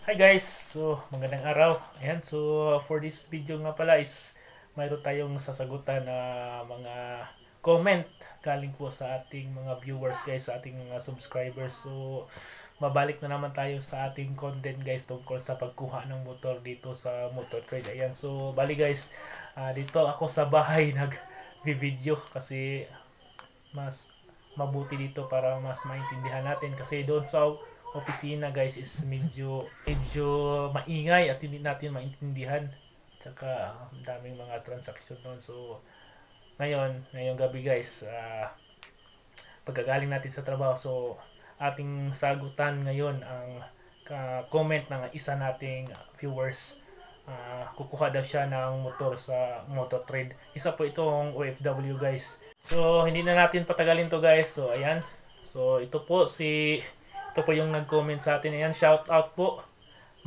Hi guys! So, magandang araw. Ayan, so for this video nga pala is mayroon tayong sasagutan na mga comment galing po sa ating mga viewers guys, sa ating mga subscribers. So, mabalik na naman tayo sa ating content guys tungkol sa pagkuha ng motor dito sa Motor Trade. Ayan, so bali guys, dito ako sa bahay nag-video kasi mas mabuti dito para mas maintindihan natin kasi doon sa opisina guys is medyo maingay at hindi natin maintindihan, tsaka daming mga transaction doon. So ngayong gabi guys, pagkagaling natin sa trabaho, so ating sagutan ngayon ang comment ng isa nating viewers. Kukuha daw siya ng motor sa Motor Trade. Isa po itong OFW guys. So hindi na natin patagalin to guys. So ayan. So ito po yung nag-comment sa atin. Ayan, shout out po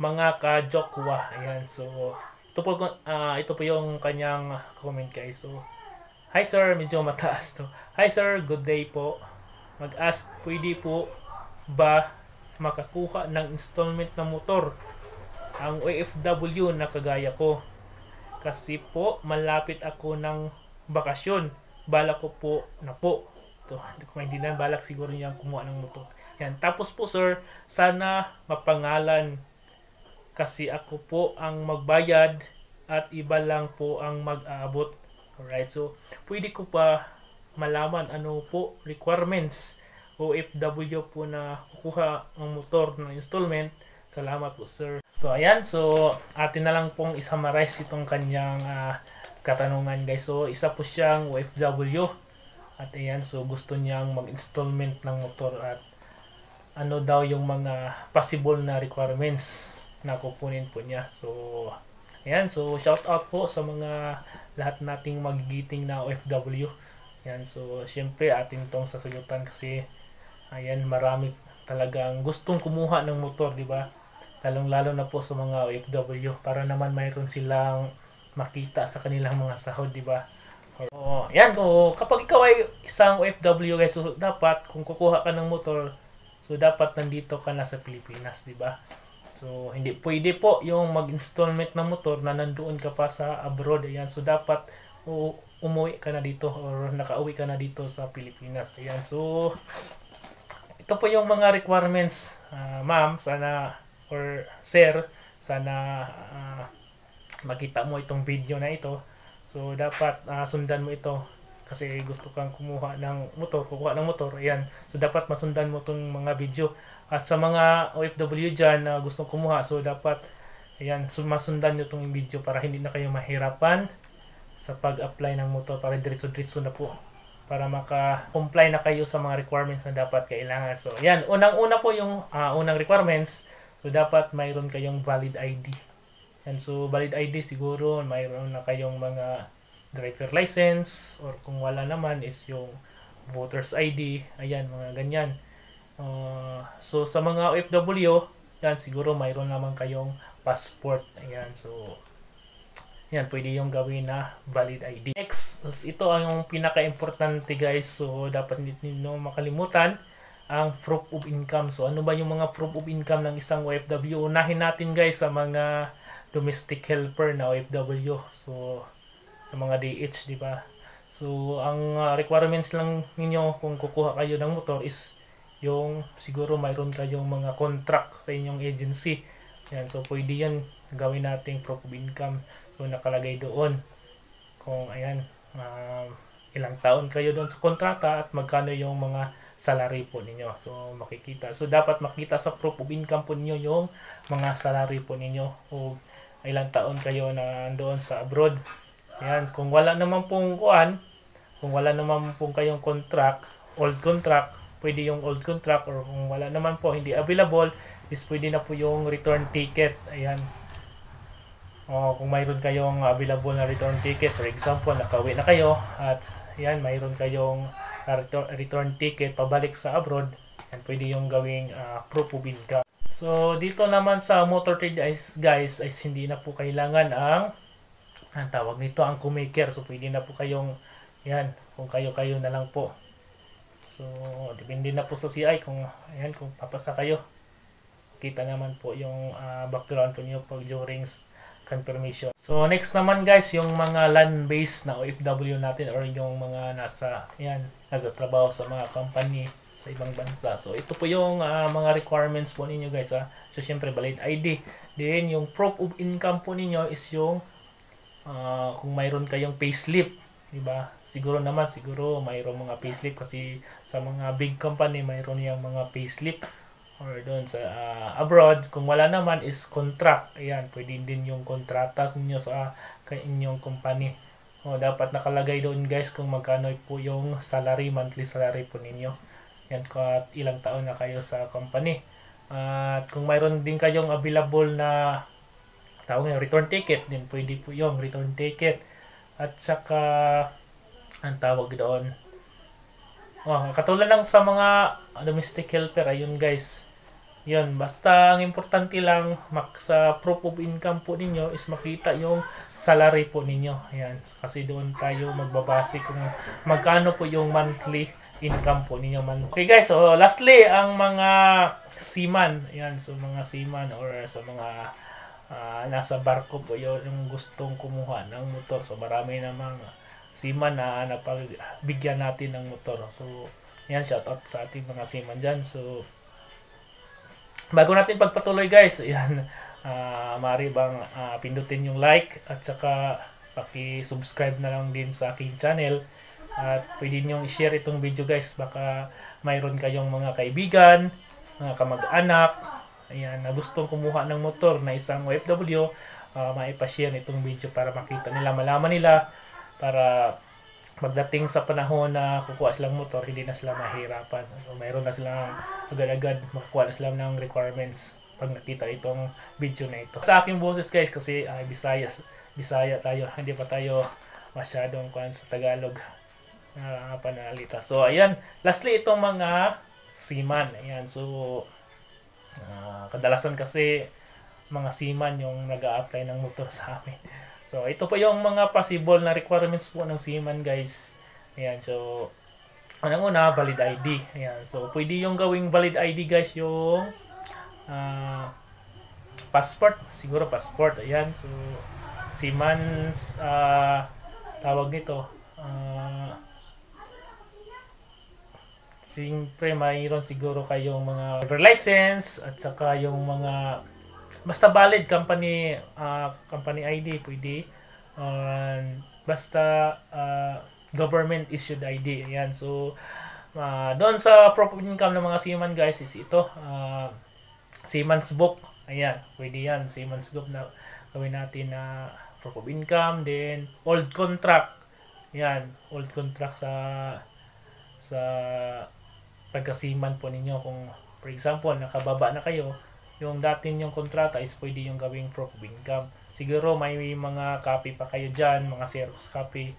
mga ka-Jokwa. Ayan. So ito po yung kanyang comment guys. So hi sir, medyo mataas to. Hi sir, good day po. Mag-ask, pwede po ba makakuha ng installment na motor ang OFW na kagaya ko? Kasi po malapit ako ng bakasyon. Balak ko po na po. Ito, hindi ko maintindihan. Balak siguro niya kumuha ng motor. Yan. Tapos po sir, sana mapangalan. Kasi ako po ang magbayad at iba lang po ang mag-aabot. Alright, so pwede ko pa malaman ano po requirements OFW po na kukuha ng motor ng installment. Salamat po sir. So ayan, so atin na lang pong isummarize itong kanyang katanungan guys. So isa po siyang OFW at ayan, so gusto niyang mag-installment ng motor at ano daw yung mga possible na requirements na kukunin po niya. So ayan, so shout out po sa mga lahat nating magigiting na OFW. Ayan, so syempre atin tong sasagutan kasi ayan, marami talagang gustong kumuha ng motor, di ba? Lalong-lalo na po sa mga OFW para naman mayroon silang makita sa kanilang mga sahod, di ba? Yan, kapag ikaw ay isang OFW guys, so dapat kung kukuha ka ng motor, so dapat nandito ka na sa Pilipinas, di ba? So hindi pwede po yung mag-installment ng motor na nandoon ka pa sa abroad. Ayan, so dapat umuwi ka na dito or nakauwi ka na dito sa Pilipinas. Ayan, so ito po yung mga requirements, ma'am, sana or sir, sana makita mo itong video na ito. So dapat sundan mo ito kasi gusto kang kukuha ng motor. Ayan, so dapat masundan mo itong mga video. At sa mga OFW dyan na gustong kumuha, so dapat ayan, so masundan nyo itong video para hindi na kayo mahirapan sa pag-apply ng motor, para diretso-diretso na po, para maka-comply na kayo sa mga requirements na dapat kailangan. So ayan, unang-una po yung unang requirements. So dapat mayroon kayong valid ID. And so valid ID siguro mayroon na kayong mga driver license, or kung wala naman is yung voter's ID. Ayan, mga ganyan. So sa mga OFW, yan siguro mayroon naman kayong passport. Ayan, so yan, pwede yung gawin na valid ID. Next, ito ang yung pinaka-importante guys. So dapat hindi nyo makalimutan ang proof of income. So ano ba yung mga proof of income ng isang OFW? Unahin natin guys sa mga domestic helper na OFW. So sa mga DH, di ba? So ang requirements lang ninyo kung kukuha kayo ng motor is yung siguro mayroon kayong mga contract sa inyong agency. Yan, so pwede yan gawin nating proof of income. So nakalagay doon kung ayan, ilang taon kayo doon sa kontrata at magkano yung mga salary po ninyo. So makikita. So dapat makita sa proof of income po ninyo yung mga salary po ninyo o ilang taon kayo na doon sa abroad. Ayan, kung wala naman pong kayong contract, old contract, pwede yung old contract, or kung wala naman po, hindi available, is pwede na po yung return ticket. Ayan. Kung mayroon kayong available na return ticket, for example, nakauwi na kayo at ayan, mayroon kayong return ticket pabalik sa abroad, yan, pwede yung gawing proof of income. So dito naman sa Motor Trade guys, ay hindi na po kailangan ang tawag nito, ang co-maker. So pwede na po kayong yan, kung kayo na lang po. So depende na po sa CI kung ayan, kung papasa kayo. kita naman po yung background po niyo pag during confirmation. So next naman guys, yung mga land-based na OFW natin or yung mga nasa nagtatrabaho sa mga company sa ibang bansa. So ito po yung mga requirements po ninyo guys ha. So syempre valid ID. Then yung proof of income po ninyo is yung kung mayroon kayong payslip, di ba? Siguro mayroong mga payslip kasi sa mga big company mayroon yung mga payslip or doon sa abroad. Kung wala naman is contract. Ayan, pwede din yung kontrata niyo sa inyong company. Dapat nakalagay doon guys kung magkano po yung monthly salary po ninyo. Yan, ilang taon na kayo sa company. At kung mayroon din kayong available na return ticket, din pwede po yung return ticket. At saka ang tawag doon, katulad lang sa mga domestic helper, ayun guys. Yan, basta ang importante lang sa proof of income po ninyo is makita yung salary po ninyo. Ayan, kasi doon tayo magbabase kung magkano po yung monthly income po ninyo. Okay guys, so lastly, ang mga seaman. Ayan, so mga seaman or sa mga nasa barko po yun, yung gustong kumuha ng motor. So marami namang seaman na napagbigyan natin ng motor. So yan, shout out sa ating mga seaman dyan. So bago natin pagpatuloy guys, ayan, maaari bang pindutin yung like at saka paki-subscribe na lang din sa aking channel. At pwede nyo i-share itong video guys, baka mayroon kayong mga kaibigan, mga kamag-anak, ayan, na gustong kumuha ng motor na isang OFW, maipa-share itong video para makita nila, malaman nila, para pagdating sa panahon na kukuha silang motor, hindi na sila mahirapan. So, mayroon na silang agad-agad makukuha na sila ng requirements pag nakita itong video na ito. Sa aking boses guys, kasi Bisaya tayo, hindi pa tayo masyadong sa Tagalog panalita. So ayan, lastly itong mga seaman. Ayan, so kadalasan kasi mga seaman yung nag-a-apply ng motor sa amin. So ito po yung mga possible na requirements po ng seaman guys. Ayan, so unang-una, valid ID. Ayan, so pwede yung gawing valid ID guys yung passport, siguro passport. Ayan, so seaman's tawag nito, siyempre mayroon siguro kayong mga driver license at saka yung mga basta valid company ID pwede, basta government issued ID. Ayan, so doon sa proof of income ng mga seaman guys is ito, seaman's book. Ayan, pwede yan, seaman's book na gawin natin na proof of income. Then old contract. Ayan, old contract sa pagka-seaman po ninyo. Kung for example nakababa na kayo, yung dati yung kontrata is pwede yung gawing proof of income. Siguro may mga copy pa kayo dyan, mga Xerox copy.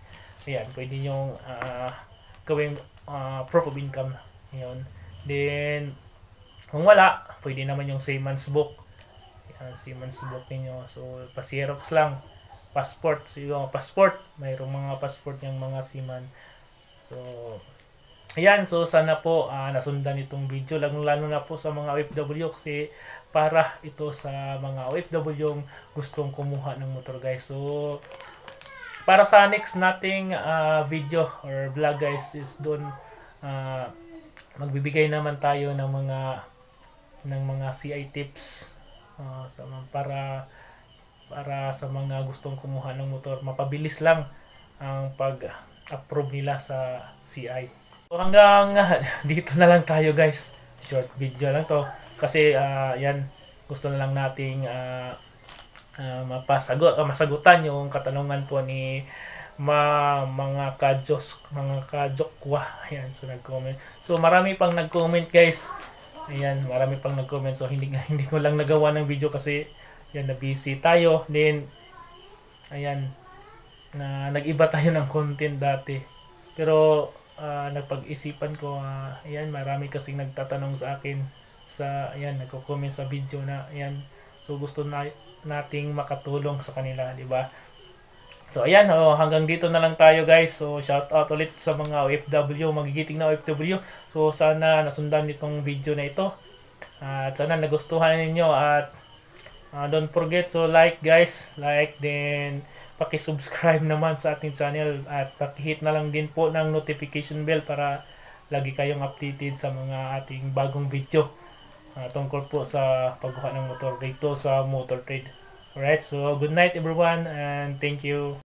Ayan, pwede yung gawing proof of income. Ayan. Then kung wala, pwede naman yung seaman's book. Ayan, seaman's book ninyo. So pa-Xerox lang. Passport, siguro passport, mayroong mga passport yung mga seaman. So ayan, so sana po nasundan itong video, lalo na po sa mga OFW, kasi para ito sa mga OFW yung gustong kumuha ng motor guys. So para sa next nating video or vlog guys is doon magbibigay naman tayo ng mga CI tips para sa mga gustong kumuha ng motor. Mapabilis lang ang pag-approve nila sa CI. So hanggang dito na lang tayo guys. Short video lang to. Kasi yan, gusto na lang nating masagutan yung katanungan po ni mga kajokwa. Ayan, so nag-comment. So marami pang nag-comment guys. Ayan, marami pang nag-comment. So hindi ko lang nagawa ng video kasi yan, na busy tayo. Then ayan, nag-iba tayo ng content dati. Pero nagpag-isipan ko, ayan, marami kasing nagtatanong sa akin ayan, nagko-comment sa video na ayan. So gusto nating makatulong sa kanila, di ba? So ayan, hanggang dito na lang tayo guys. So shout out ulit sa mga OFW, magigiting na OFW. So sana nasundan nitong video na ito. At sana nagustuhan ninyo at don't forget to like guys, like then paki-subscribe naman sa ating channel at paki-hit na lang din po ng notification bell para lagi kayong updated sa mga ating bagong video tungkol po sa pagkuha ng motor dito sa Motor Trade. Alright, so good night everyone and thank you.